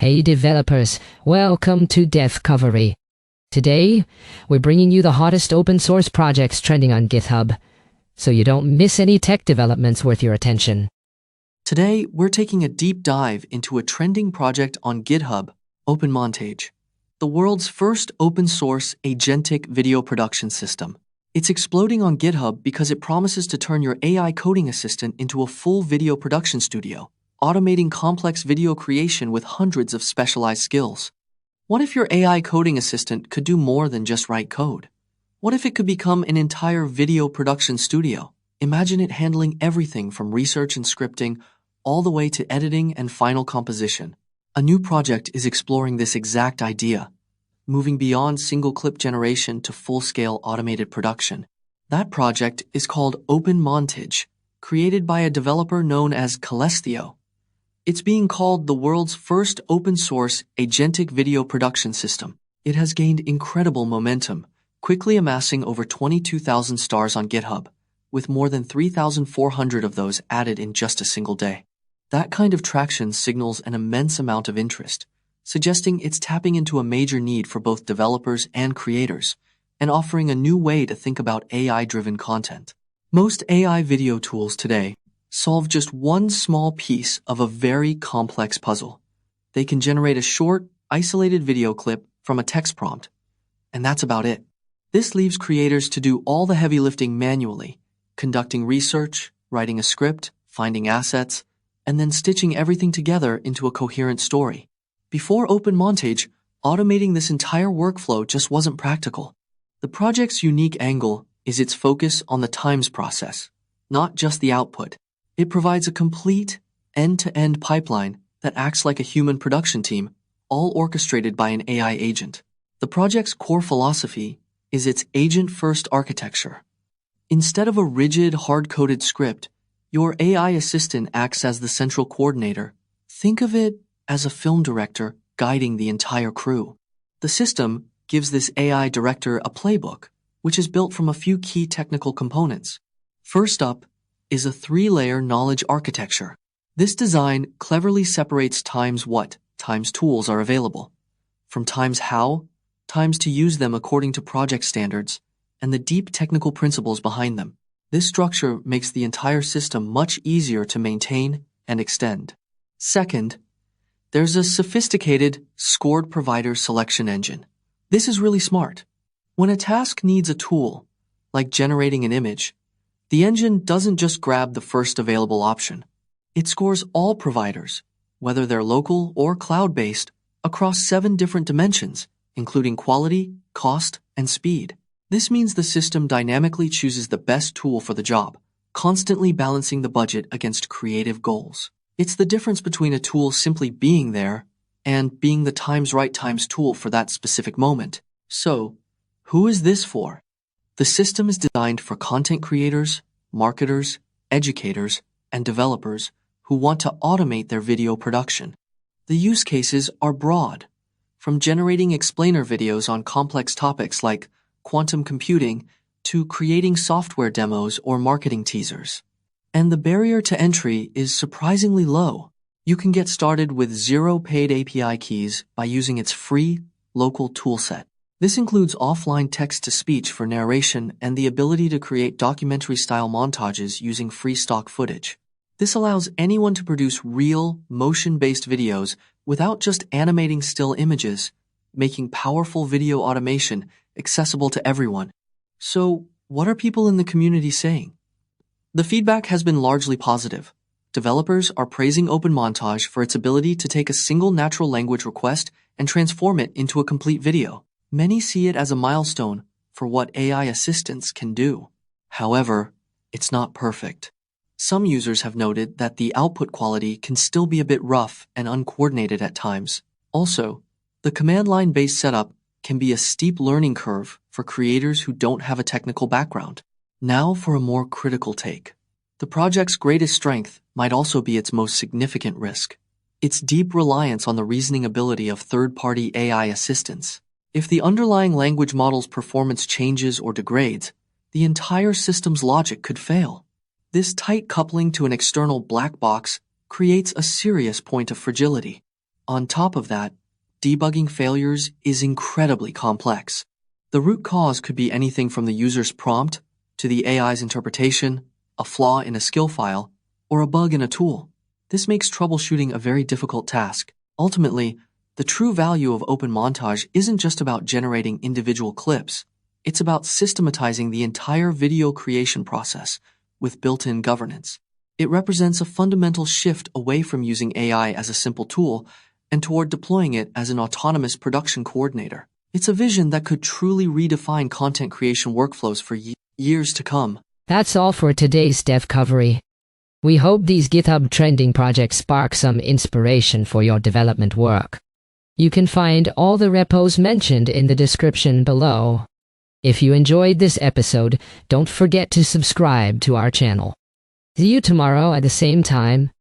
Hey developers, welcome to Devcovery. Today, we're bringing you the hottest open source projects trending on GitHub, so you don't miss any tech developments worth your attention. Today, we're taking a deep dive into a trending project on GitHub, OpenMontage, the world's first open source agentic video production system. It's exploding on GitHub because it promises to turn your AI coding assistant into a full video production studio, automating complex video creation with hundreds of specialized skills. What if your AI coding assistant could do more than just write code? What if it could become an entire video production studio? Imagine it handling everything from research and scripting all the way to editing and final composition. A new project is exploring this exact idea, moving beyond single clip generation to full-scale automated production. That project is called OpenMontage, created by a developer known as calesthio. It's being called the world's first open-source agentic video production system. It has gained incredible momentum, quickly amassing over 22,000 stars on GitHub, with more than 3,400 of those added in just a single day. That kind of traction signals an immense amount of interest, suggesting it's tapping into a major need for both developers and creators, and offering a new way to think about AI-driven content. Most AI video tools today solve just one small piece of a very complex puzzle. They can generate a short, isolated video clip from a text prompt, and that's about it. This leaves creators to do all the heavy lifting manually, conducting research, writing a script, finding assets, and then stitching everything together into a coherent story. Before OpenMontage, automating this entire workflow just wasn't practical. The project's unique angle is its focus on the times process, not just the output. It provides a complete, end-to-end pipeline that acts like a human production team, all orchestrated by an AI agent. The project's core philosophy is its agent-first architecture. Instead of a rigid, hard-coded script, your AI assistant acts as the central coordinator. Think of it as a film director guiding the entire crew. The system gives this AI director a playbook, which is built from a few key technical components. First up is a 3-layer knowledge architecture. This design cleverly separates times what, times tools are available, from times how, times to use them according to project standards, and the deep technical principles behind them. This structure makes the entire system much easier to maintain and extend. Second, there's a sophisticated scored provider selection engine. This is really smart. When a task needs a tool, like generating an image, the engine doesn't just grab the first available option. It scores all providers, whether they're local or cloud-based, across 7 different dimensions, including quality, cost, and speed. This means the system dynamically chooses the best tool for the job, constantly balancing the budget against creative goals. It's the difference between a tool simply being there and being the right times tool for that specific moment. So, who is this for? The system is designed for content creators, marketers, educators, and developers who want to automate their video production. The use cases are broad, from generating explainer videos on complex topics like quantum computing to creating software demos or marketing teasers. And the barrier to entry is surprisingly low. You can get started with 0 paid API keys by using its free, local toolset. This includes offline text-to-speech for narration and the ability to create documentary-style montages using free stock footage. This allows anyone to produce real, motion-based videos without just animating still images, making powerful video automation accessible to everyone. So, what are people in the community saying? The feedback has been largely positive. Developers are praising OpenMontage for its ability to take a single natural language request and transform it into a complete video. Many see it as a milestone for what AI assistants can do. However, it's not perfect. Some users have noted that the output quality can still be a bit rough and uncoordinated at times. Also, the command line-based setup can be a steep learning curve for creators who don't have a technical background. Now for a more critical take. The project's greatest strength might also be its most significant risk: its deep reliance on the reasoning ability of third-party AI assistants. If the underlying language model's performance changes or degrades, the entire system's logic could fail. This tight coupling to an external black box creates a serious point of fragility. On top of that, debugging failures is incredibly complex. The root cause could be anything from the user's prompt to the AI's interpretation, a flaw in a skill file, or a bug in a tool. This makes troubleshooting a very difficult task. Ultimately, the true value of OpenMontage isn't just about generating individual clips. It's about systematizing the entire video creation process with built-in governance. It represents a fundamental shift away from using AI as a simple tool and toward deploying it as an autonomous production coordinator. It's a vision that could truly redefine content creation workflows for years to come. That's all for today's Devcovery. We hope these GitHub trending projects spark some inspiration for your development work. You can find all the repos mentioned in the description below. If you enjoyed this episode, don't forget to subscribe to our channel. See you tomorrow at the same time.